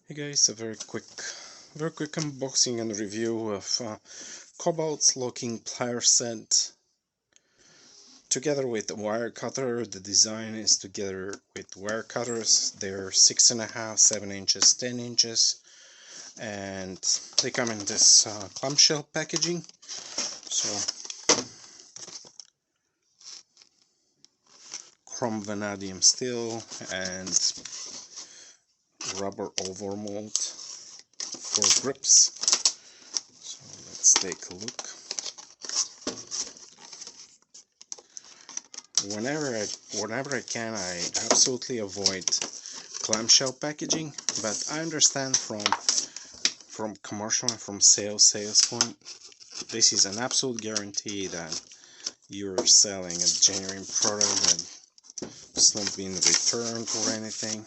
Hey guys, a very quick unboxing and review of Kobalt Locking plier set together with the wire cutter. The design is together with wire cutters. They're 6.5, 7 inches, 10 inches, and they come in this clamshell packaging. So chrome vanadium steel and rubber overmold for grips. So let's take a look. Whenever I can, I absolutely avoid clamshell packaging, but I understand from commercial and from sales point, this is an absolute guarantee that you're selling a genuine product, that it's not being returned or anything,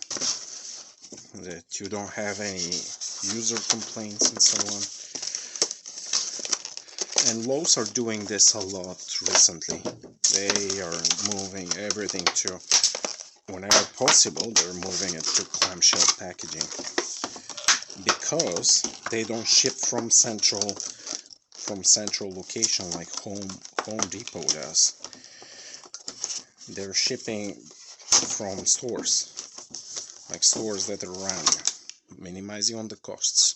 that you don't have any user complaints and so on. And Lowe's are doing this a lot recently. They are moving everything to, whenever possible, they're moving it to clamshell packaging, because they don't ship from central location like Home Depot does. They're shipping from stores, like stores that are around you, minimizing on the costs.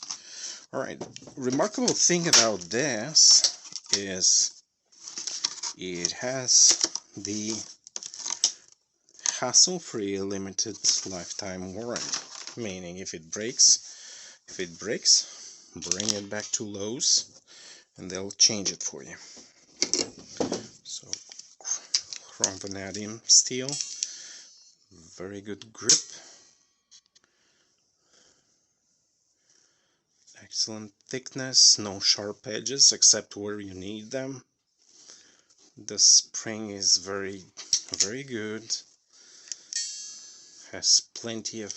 Alright, remarkable thing about this is it has the hassle-free limited lifetime warranty, meaning if it breaks, bring it back to Lowe's and they'll change it for you. So chrome vanadium steel, very good grip, excellent thickness, no sharp edges except where you need them. The spring is very good, has plenty of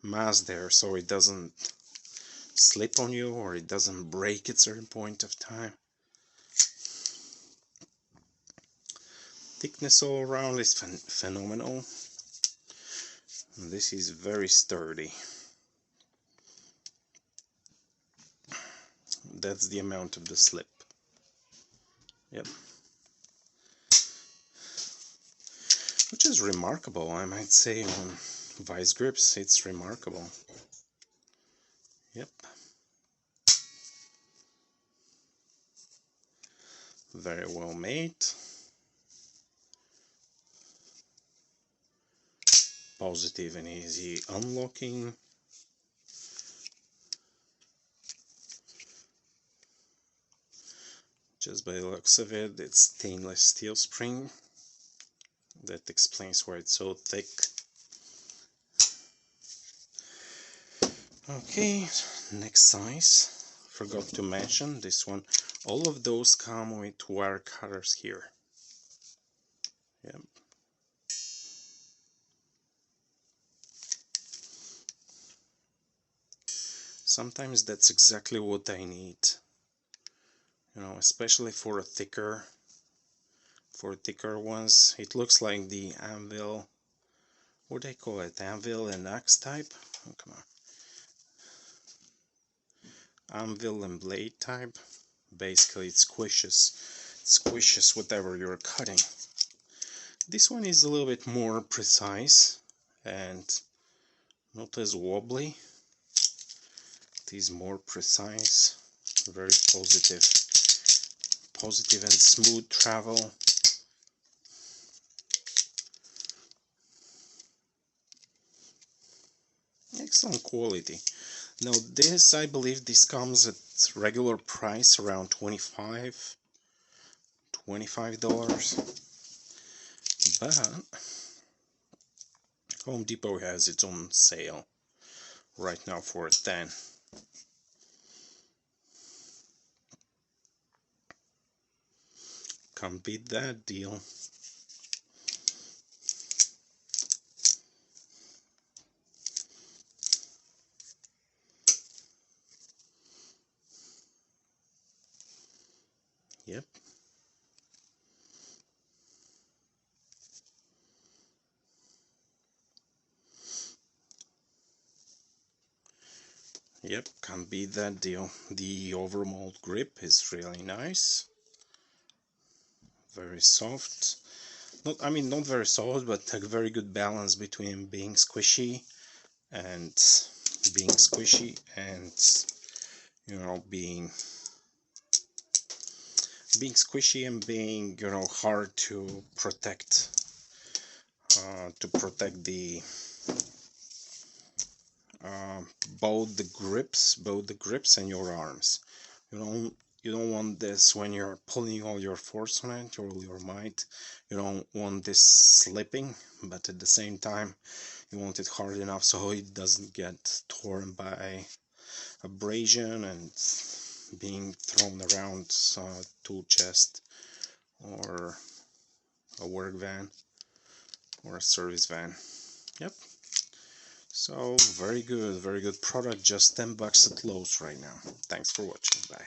mass there, so it doesn't slip on you or it doesn't break at certain point of time. Thickness all around is phenomenal. This is very sturdy. That's the amount of the slip. Yep. Which is remarkable, I might say. On vice grips, it's remarkable. Yep. Very well made. Positive and easy unlocking. Just by the looks of it, it's stainless steel spring. That explains why it's so thick. Okay, next size. Forgot to mention this one. All of those come with wire cutters here. Yep. Sometimes that's exactly what I need. You know, especially for thicker ones. It looks like the anvil, what do they call it? Anvil and axe type? Oh, come on. Anvil and blade type. Basically it squishes whatever you're cutting. This one is a little bit more precise and not as wobbly. It is more precise, very positive and smooth travel. Excellent quality. Now this, I believe this comes at regular price around $25, but Home Depot has its own sale right now for $10. Can't beat that deal. Yep. Yep, can't beat that deal. The overmold grip is really nice, very soft. Not, I mean, not very soft, but a very good balance between being squishy and you know, being squishy and being, you know, hard to protect the uh, both the grips and your arms. You don't want this when you're pulling all your force on it, all your might. You don't want this slipping, but at the same time you want it hard enough so it doesn't get torn by abrasion and being thrown around a tool chest or a work van or a service van. Yep. So very good product, just $10 at Lowe's right now. Thanks for watching. Bye.